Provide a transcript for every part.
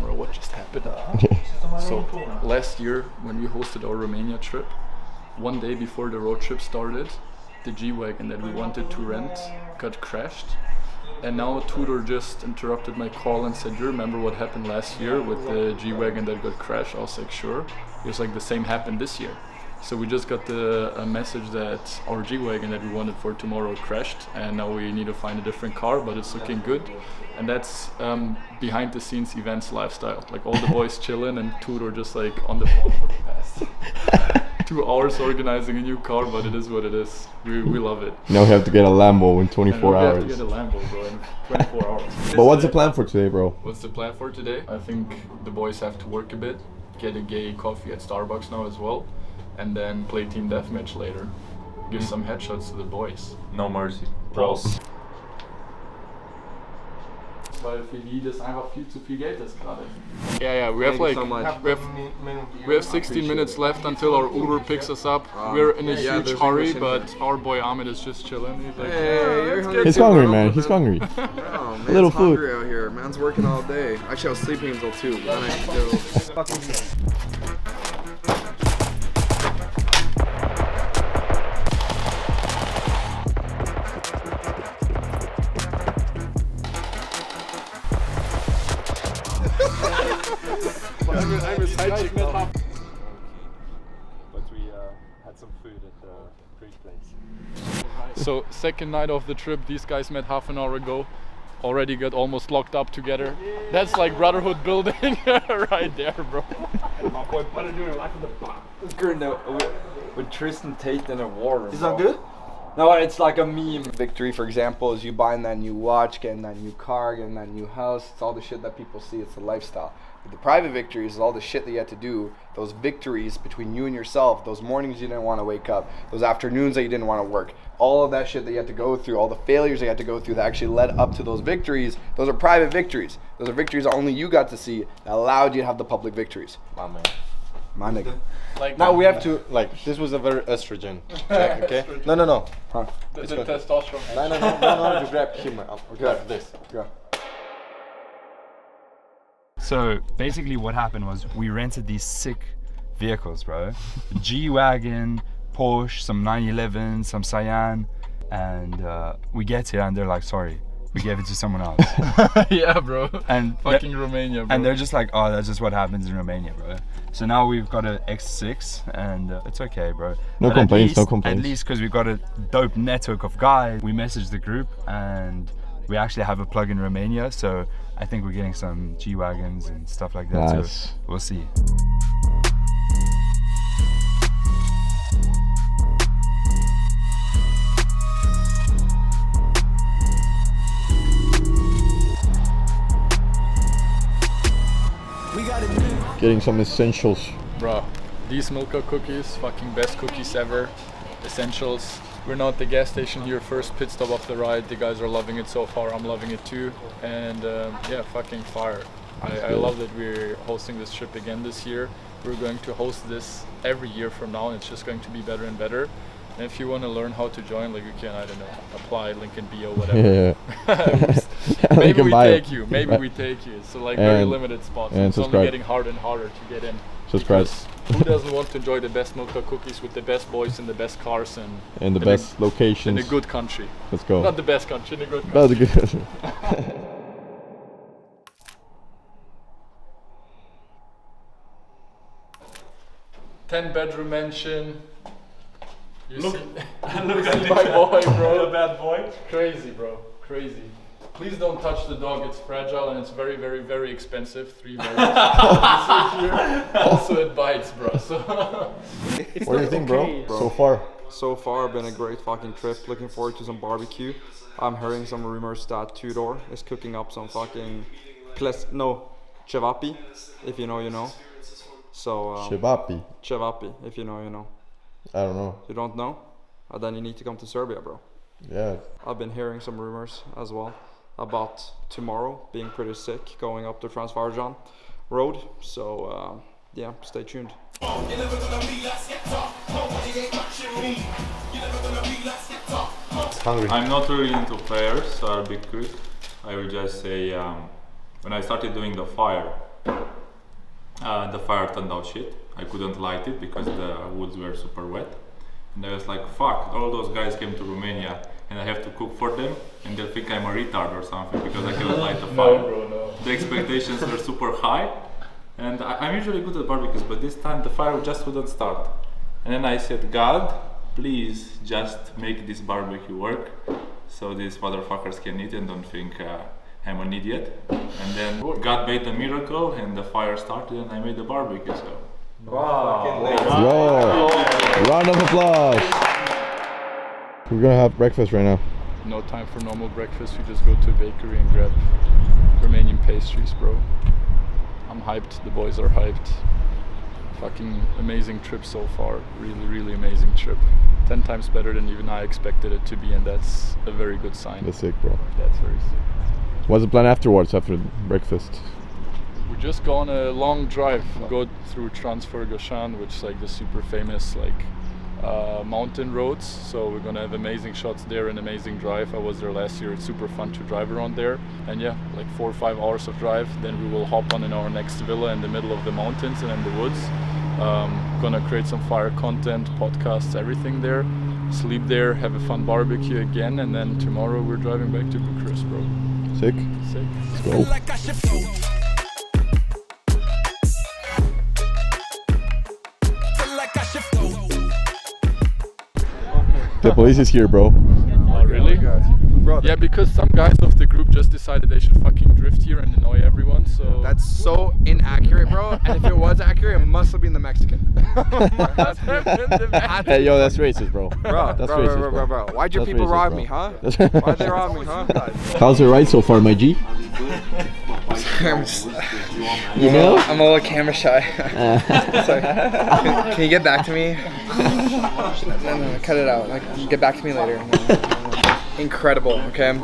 camera what just happened. So last year when we hosted our Romania trip, one day before the road trip started, the G-Wagon that we wanted to rent got crashed. And now Tudor just interrupted my call and said, "You remember what happened last year with the G-Wagon that got crashed?" I was like, "Sure." He was like, "The same happened this year." So we just got a message that our G-Wagon that we wanted for tomorrow crashed, and now we need to find a different car, but it's looking good. And that's behind the scenes events lifestyle. Like all the boys chilling and Tudor just like on the phone for the past 2 hours organizing a new car, but it is what it is. We love it. Now we have to get a Lambo in 24 hours. We have to get a Lambo, bro, in 24 hours. But what's the plan for today, bro? What's the plan for today? I think the boys have to work a bit, get a gay coffee at Starbucks now as well, and then play team deathmatch later. Give some headshots to the boys. No mercy. Pros. Weil für die das einfach viel zu viel Geld ist gerade. Yeah, we have like we have 16 minutes left until our Uber picks us up. We're in a huge hurry, but our boy Ahmed is just chilling. He's like, He's hungry, man. He's hungry. Oh, man's A little food. hungry out here. Man's working all day. Actually, I was sleeping until 2. Then I still... I'm a side chick now. But we had some food at the Greek place. So second night of the trip, these guys met half an hour ago. Already got almost locked up together. That's like brotherhood building right there, bro. With Tristan Tate in a war room. Is that good? No, it's like a meme. Victory, for example, is you buying that new watch, getting that new car, getting that new house. It's all the shit that people see. It's the lifestyle. But the private victories is all the shit that you had to do. Those victories between you and yourself. Those mornings you didn't want to wake up. Those afternoons that you didn't want to work. All of that shit that you had to go through. All the failures that you had to go through that actually led up to those victories. Those are private victories. Those are victories that only you got to see that allowed you to have the public victories. My man. My nigga. Like Now we have to, like, this was a very estrogen check, okay? No. Huh? the testosterone. No, you grab him. Grab this. Yeah. So basically what happened was we rented these sick vehicles, bro. G-Wagon, Porsche, some 911, some Cyan, and we get here and they're like, sorry, we gave it to someone else. Yeah, bro. And fucking Romania, bro. And they're just like, oh, that's just what happens in Romania, bro. So now we've got an X6 and it's okay, bro. No But complaints, no complaints. At least because we've got a dope network of guys, we messaged the group and we actually have a plug in Romania, so I think we're getting some G-Wagons and stuff like that, Nice. so we'll see. Getting some essentials. Bro, these Milka cookies, fucking best cookies ever. Essentials. We're now at the gas station here, first pit stop of the ride. The guys are loving it so far, I'm loving it too. And yeah, fucking fire. I love that we're hosting this trip again this year. We're going to host this every year from now and it's just going to be better and better. And if you want to learn how to join, like you can, I don't know, apply, link in bio, whatever. Yeah. Maybe we bio. take you, maybe we take you. So like very limited spots. and It's only subscribe. getting harder and harder to get in. Subscribe. Because who doesn't want to enjoy the best Milka cookies with the best boys and the best cars and And the in best in locations. a good country. Let's go. Not the best country, in a good country. That was a good. 10-bedroom mansion. You Look- see, Look you at see my boy, bro. The bad boy. Crazy, bro. Crazy. Please don't touch the dog. It's fragile and it's very, very, very expensive. 3 berries. Also, it bites, bro. So What do you think, bro? So far. So far, been a great fucking trip. Looking forward to some barbecue. I'm hearing some rumors that Tudor is cooking up some fucking cevapi. If you know, you know. So Cevapi. cevapi. If you know, you know. I don't know. You don't know? Then you need to come to Serbia, bro. Yeah. I've been hearing some rumors as well about tomorrow being pretty sick, going up the Transfarjan road. So yeah, stay tuned. Hungry. I'm not really into fires, so I'll be quick. I will just say, when I started doing the fire, The fire turned out shit. I couldn't light it because the woods were super wet. And I was like, fuck, all those guys came to Romania and I have to cook for them and they'll think I'm a retard or something because I cannot light the fire. No, bro, no. The expectations were super high. And I'm usually good at barbecues, but this time the fire just wouldn't start. And then I said, God, please just make this barbecue work so these motherfuckers can eat and don't think I'm an idiot. And then God made the miracle and the fire started and I made the barbecue. So. Wow. Yo, round of applause. We're gonna have breakfast right now. No time for normal breakfast. We just go to a bakery and grab Romanian pastries, bro. I'm hyped. The boys are hyped. Fucking amazing trip so far. Really, really amazing trip. 10 times better than even I expected it to be, and that's a very good sign. That's sick, bro. That's very sick. What's the plan afterwards, after breakfast? We just go on a long drive. We go through Transfer-Goshan, which is like the super famous mountain roads. So we're gonna have amazing shots there, an amazing drive. I was there last year. It's super fun to drive around there. And yeah, like 4 or 5 hours of drive. Then we will hop on in our next villa in the middle of the mountains and in the woods. Gonna create some fire content, podcasts, everything there. Sleep there, have a fun barbecue again, and then tomorrow we're driving back to Bucharest, bro. Sick. Sick. Let's go. The police is here, bro. Oh, really? Yeah, because some guys of the group just decided they should fucking drift here and annoy everyone, so... That's so inaccurate, bro. And if it was accurate, it must have been the Mexican. Hey, yo, that's racist, bro. Bro, That's bro, racist, bro, bro, bro. Why'd your That's people racist, rob bro. me, huh? That's- Why'd they rob me, huh? How's the ride so far, my G? I'm just, You know? I'm a little camera shy. Sorry. Can you get back to me? No, cut it out. Like, get back to me later. Incredible, okay?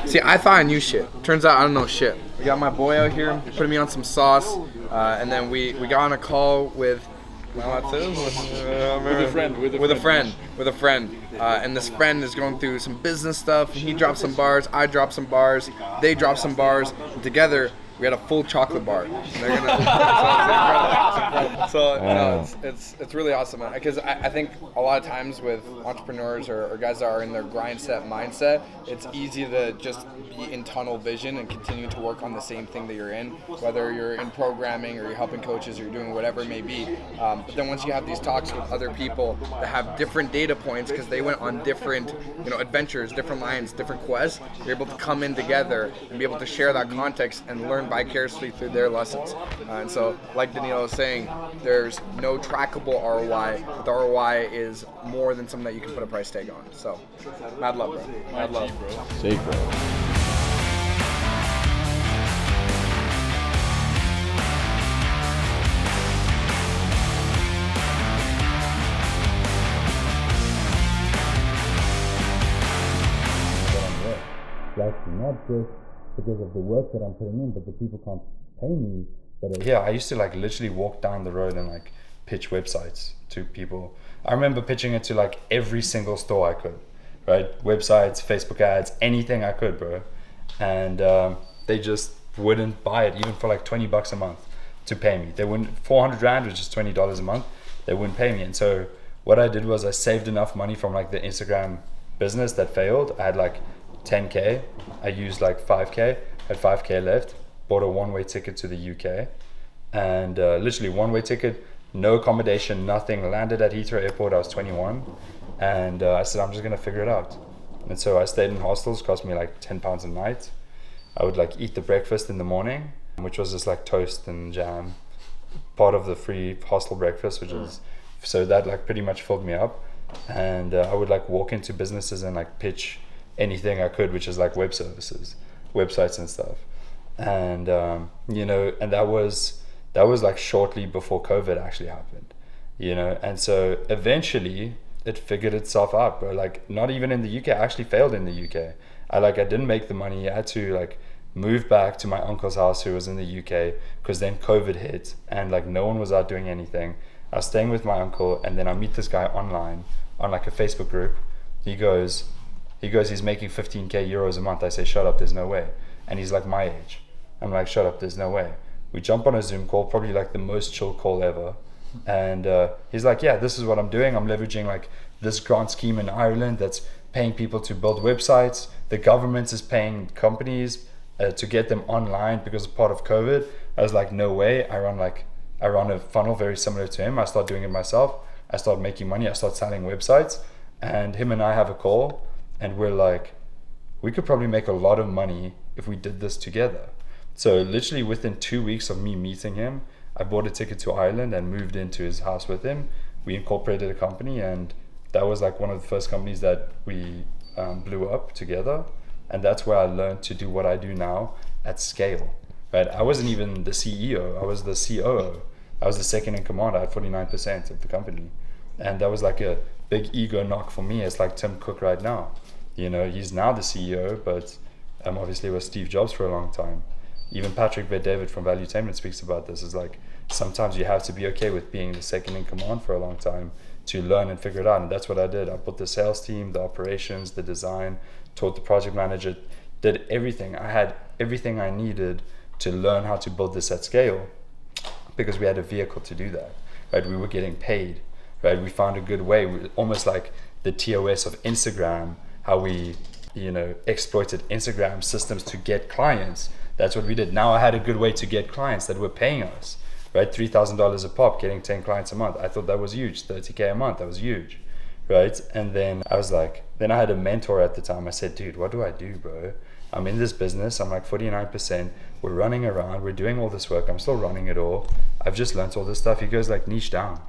See, I thought I knew shit. Turns out I don't know shit. We got my boy out here putting me on some sauce, and then we got on a call with a friend. And this friend is going through some business stuff. He dropped some bars, I dropped some bars, they dropped some bars, and together we had a full chocolate bar. And they're gonna, so it's incredible. So it's really awesome, because I think a lot of times with entrepreneurs or guys that are in their grind set mindset, it's easy to just be in tunnel vision and continue to work on the same thing that you're in, whether you're in programming or you're helping coaches or you're doing whatever it may be. But then once you have these talks with other people that have different data points because they went on different adventures, different lines, different quests, you're able to come in together and be able to share that context and learn vicariously through their lessons. And so, like Danilo was saying, there's no trackable ROI, but the ROI is more than something that you can put a price tag on. So, mad love, bro. Mad love, bro. Sick, bro. Like, not just because of the work that I'm putting in, but the people can't pay me. Yeah, I used to like literally walk down the road and like pitch websites to people. I remember pitching it to like every single store I could, right? Websites, Facebook ads, anything I could, bro. And they just wouldn't buy it, even for like $20 a month to pay me. They wouldn't, 400 Rand, which is $20 a month, they wouldn't pay me. And so what I did was I saved enough money from like the Instagram business that failed. I had like 10K, I used like 5K, had 5K left, bought a one-way ticket to the UK, and literally one-way ticket, no accommodation, nothing, landed at Heathrow Airport. I was 21, and I said, I'm just gonna figure it out. And so I stayed in hostels, cost me like £10 a night. I would like eat the breakfast in the morning, which was just like toast and jam, part of the free hostel breakfast, which is, so that like pretty much filled me up. And I would like walk into businesses and like pitch anything I could, which is like web services, websites and stuff. And and that was like shortly before COVID actually happened, and so eventually it figured itself out, bro. Like not even in the UK, I actually failed in the UK. I didn't make the money. I had to like move back to my uncle's house who was in the UK, because then COVID hit and like no one was out doing anything. I was staying with my uncle, and then I meet this guy online on like a Facebook group. He goes, he's making 15k euros a month. I say, shut up, there's no way. And he's like my age. I'm like, shut up, there's no way. We jump on a Zoom call, probably like the most chill call ever. And he's like, yeah, this is what I'm doing. I'm leveraging like this grant scheme in Ireland that's paying people to build websites. The government is paying companies to get them online because of part of COVID. I was like, no way. I run a funnel very similar to him. I start doing it myself. I start making money. I start selling websites. And him and I have a call, and we're like, we could probably make a lot of money if we did this together. So literally within 2 weeks of me meeting him, I bought a ticket to Ireland and moved into his house with him. We incorporated a company, and that was like one of the first companies that we blew up together. And that's where I learned to do what I do now at scale. Right? I wasn't even the CEO, I was the COO. I was the second in command. I had 49% of the company. And that was like a big ego knock for me. It's like Tim Cook right now. You know, he's now the CEO, but obviously was Steve Jobs for a long time. Even Patrick Bet-David from Valuetainment speaks about this. It's like sometimes you have to be okay with being the second in command for a long time to learn and figure it out. And that's what I did. I put the sales team, the operations, the design, taught the project manager, did everything. I had everything I needed to learn how to build this at scale because we had a vehicle to do that. Right? We were getting paid. Right? We found a good way, almost like the TOS of Instagram, how we, exploited Instagram systems to get clients. That's what we did. Now I had a good way to get clients that were paying us, right? $3,000 a pop, getting 10 clients a month. I thought that was huge. 30K a month, that was huge, right? And then I was like, then I had a mentor at the time. I said, dude, what do I do, bro? I'm in this business. I'm like 49%. We're running around. We're doing all this work. I'm still running it all. I've just learned all this stuff. He goes like, niche down.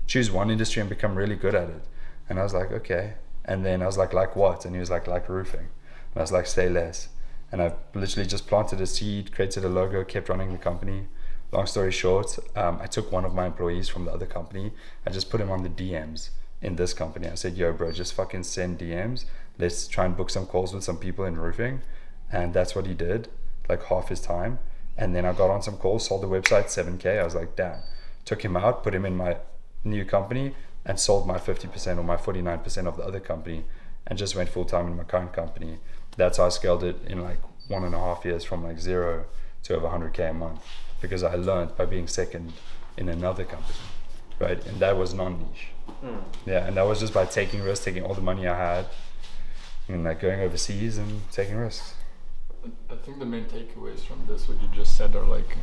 Choose one industry and become really good at it. And I was like, okay. And then I was like what? And he was like roofing. And I was like, say less. And I literally just planted a seed, created a logo, kept running the company. Long story short, I took one of my employees from the other company. I just put him on the DMs in this company. I said, yo, bro, just fucking send DMs. Let's try and book some calls with some people in roofing. And that's what he did, like half his time. And then I got on some calls, sold the website, 7K. I was like, damn. Took him out, put him in my new company, and sold my 50% or my 49% of the other company, and just went full time in my current company. That's how I scaled it in like 1.5 years from like 0 to over 100K a month, because I learned by being second in another company, right? And that was non-niche. Yeah, and that was just by taking risks, taking all the money I had, and like going overseas and taking risks. I think the main takeaways from this, what you just said, are like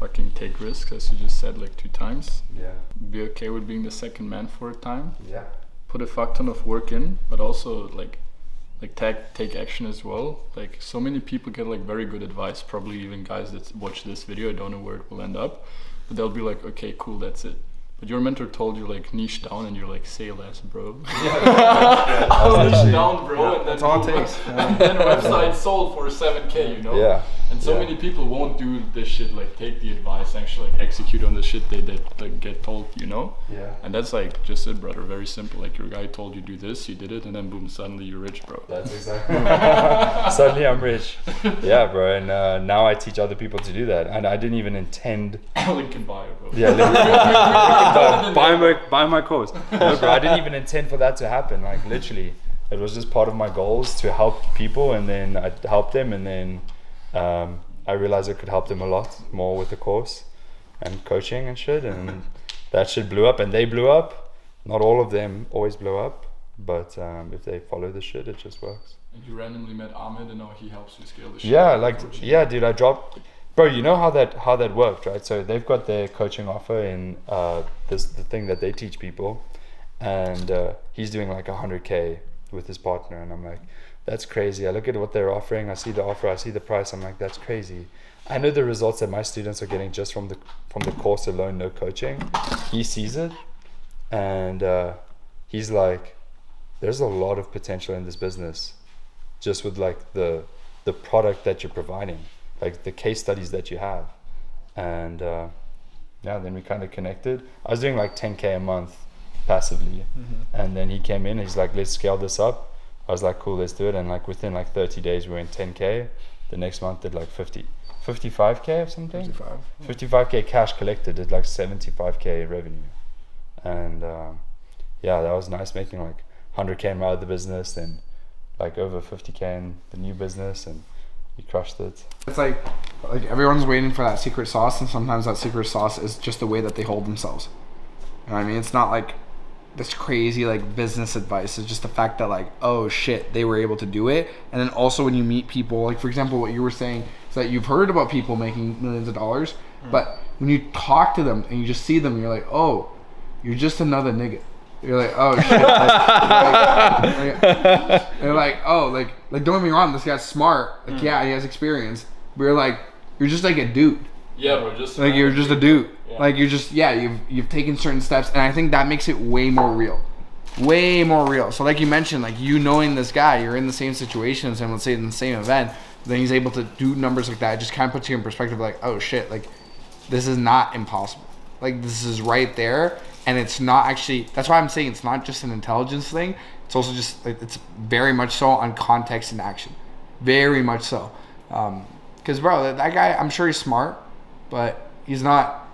fucking take risks, as you just said like 2 times. Yeah. Be okay with being the second man for a time. Yeah. Put a fuck ton of work in, but also like take action as well. Like so many people get like very good advice, probably even guys that watch this video, I don't know where it will end up, but they'll be like, okay, cool, that's it. But your mentor told you like niche down, and you're like, say less, bro. Niche down, bro, and then that's all it takes. then a website sold for 7K, you know? Yeah. And so many people won't do this shit, like take the advice, actually like execute on the shit they like, get told, you know? Yeah. And that's like just it, brother. Very simple. Like your guy told you do this, you did it, and then boom, suddenly you're rich, bro. That's exactly. Suddenly I'm rich. Yeah, bro. And now I teach other people to do that. And I didn't even intend. Link in bio, bro. Yeah, buy my course. No, bro, I didn't even intend for that to happen. Like literally, it was just part of my goals to help people, and then I helped them, and then I realized I could help them a lot more with the course and coaching and shit, and that shit blew up, and they blew up. Not all of them always blow up, but if they follow the shit, it just works. And you randomly met Ahmed, and now he helps you scale the shit. Yeah, like yeah, dude, I dropped. Bro, you know how that worked, right? So they've got their coaching offer in the thing that they teach people, and he's doing like 100K with his partner, and I'm like, that's crazy. I look at what they're offering, I see the offer, I see the price, I'm like, that's crazy. I know the results that my students are getting just from the course alone, no coaching. He sees it, and he's like, there's a lot of potential in this business, just with like the product that you're providing, like the case studies that you have. And then we kind of connected. I was doing like 10K a month passively, and then he came in, he's like, let's scale this up. I was like, cool, let's do it. And like within like 30 days we were in 10K. The next month did like 55K or something. 55K cash collected, did like 75K revenue. And that was nice, making like 100K in my other business, then like over 50K in the new business. And You crushed it. It's like everyone's waiting for that secret sauce, and sometimes that secret sauce is just the way that they hold themselves. You know what I mean? It's not like this crazy like business advice. It's just the fact that like, oh shit, they were able to do it. And then also when you meet people, like for example, what you were saying is that you've heard about people making millions of dollars, but when you talk to them and you just see them, you're like, oh, you're just another nigga. You're like, oh shit. You're like, oh, like don't get me wrong, this guy's smart. Like yeah, he has experience. But you're like, you're just like a dude. Yeah, bro, just like you're just a dude. Yeah. Like you're just you've taken certain steps, and I think that makes it way more real. Way more real. So like you mentioned, like you knowing this guy, you're in the same situations and let's say in the same event, then he's able to do numbers like that. It just kind of puts you in perspective like, oh shit, like this is not impossible. Like this is right there. And it's not actually, that's why I'm saying it's not just an intelligence thing. It's also just, it's very much so on context and action. Very much so. Because bro, that guy, I'm sure he's smart, but he's not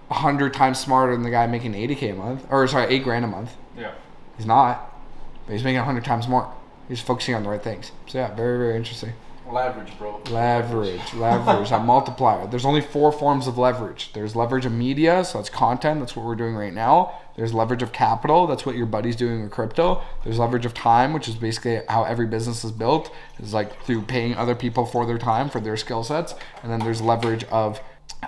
100 times smarter than the guy making 80K a month. Or sorry, 8 grand a month. Yeah. He's not. But he's making 100 times more. He's focusing on the right things. So yeah, very, very interesting. Leverage, bro. Leverage, that multiplier. There's only 4 forms of leverage. There's leverage of media, so that's content. That's what we're doing right now. There's leverage of capital. That's what your buddy's doing with crypto. There's leverage of time, which is basically how every business is built. It's like through paying other people for their time, for their skill sets. And then there's leverage of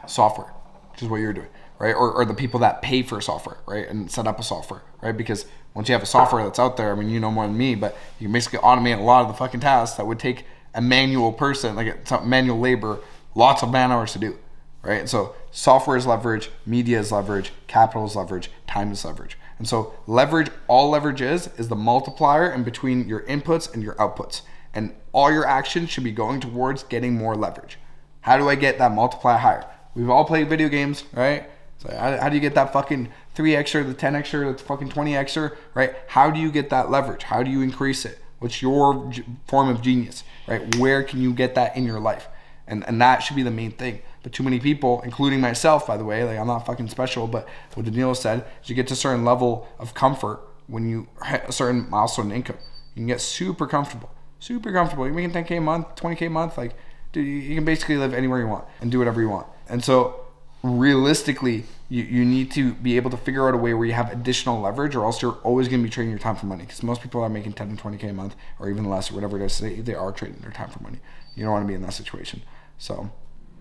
software, which is what you're doing, right? Or the people that pay for software, right? And set up a software, right? Because once you have a software that's out there, I mean, you know more than me, but you can basically automate a lot of the fucking tasks that would take a manual person, like manual labor, lots of man hours to do, right? So software is leverage, media is leverage, capital is leverage, time is leverage. And so leverage, all leverage is the multiplier in between your inputs and your outputs. And all your actions should be going towards getting more leverage. How do I get that multiplier higher? We've all played video games, right? So how do you get that fucking 3x or the 10x or the fucking 20x, right? How do you get that leverage? How do you increase it? What's your form of genius, right? Where can you get that in your life? And that should be the main thing. But too many people, including myself, by the way, like I'm not fucking special, but what Danilo said is you get to a certain level of comfort when you hit a certain milestone in income. You can get super comfortable. You're making 10K a month, 20K a month. Like, dude, you can basically live anywhere you want and do whatever you want. And so realistically, you need to be able to figure out a way where you have additional leverage, or else you're always going to be trading your time for money. Because most people are making 10 and 20K a month, or even less, or whatever it is, they are trading their time for money. You don't want to be in that situation. So,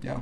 yeah.